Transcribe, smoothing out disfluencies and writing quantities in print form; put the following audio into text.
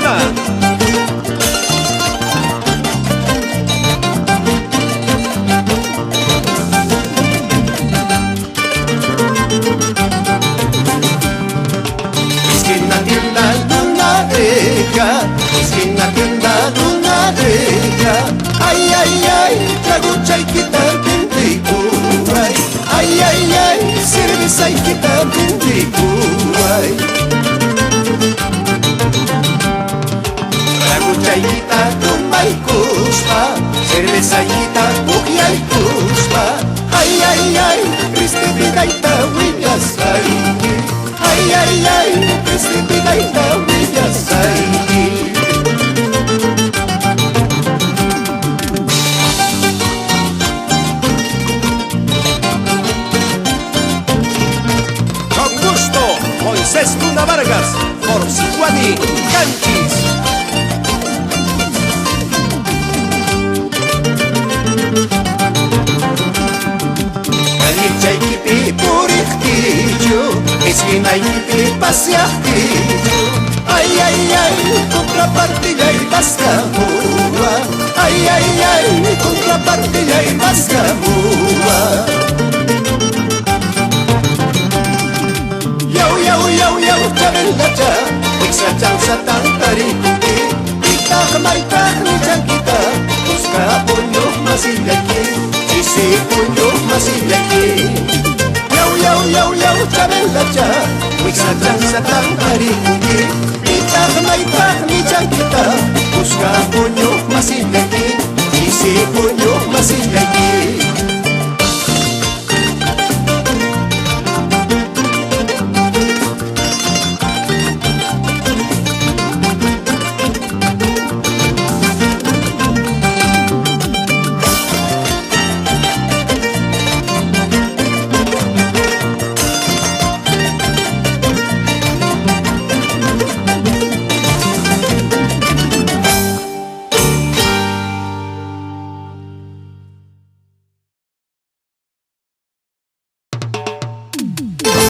Luna. Esquina tienda Luna Negra, esquina tienda Luna Negra. Ay, ay, ay, trago chayquita pintikuay. Ay, ay, ay, cerveza y quita pintikuay. Trago chayquita tumbay kuspa, cerveza y quita bugyay kuspa. Ay, ay, ay, triste vidaita willasay. Ay, ay, ay, triste vidaita willasay. Con gusto, Moisés Luna Vargas, por Sicuani, Canchis. Chaykipi puriqtillu, esquinaykipi paseaqtillu. Ay, ay, ay, contrapartilla y mascamua. Ay, ay, ay, contrapartilla y mascamua. Yau, yau, yau, yau, chabelacha, wiksa chansa tantarikuki. Itaq maitaq ni chankita, busca puño masillaki. Isi puño masillaki. Yau, yau, yau, yau, chabelacha, wiksa chansa tantarikuki.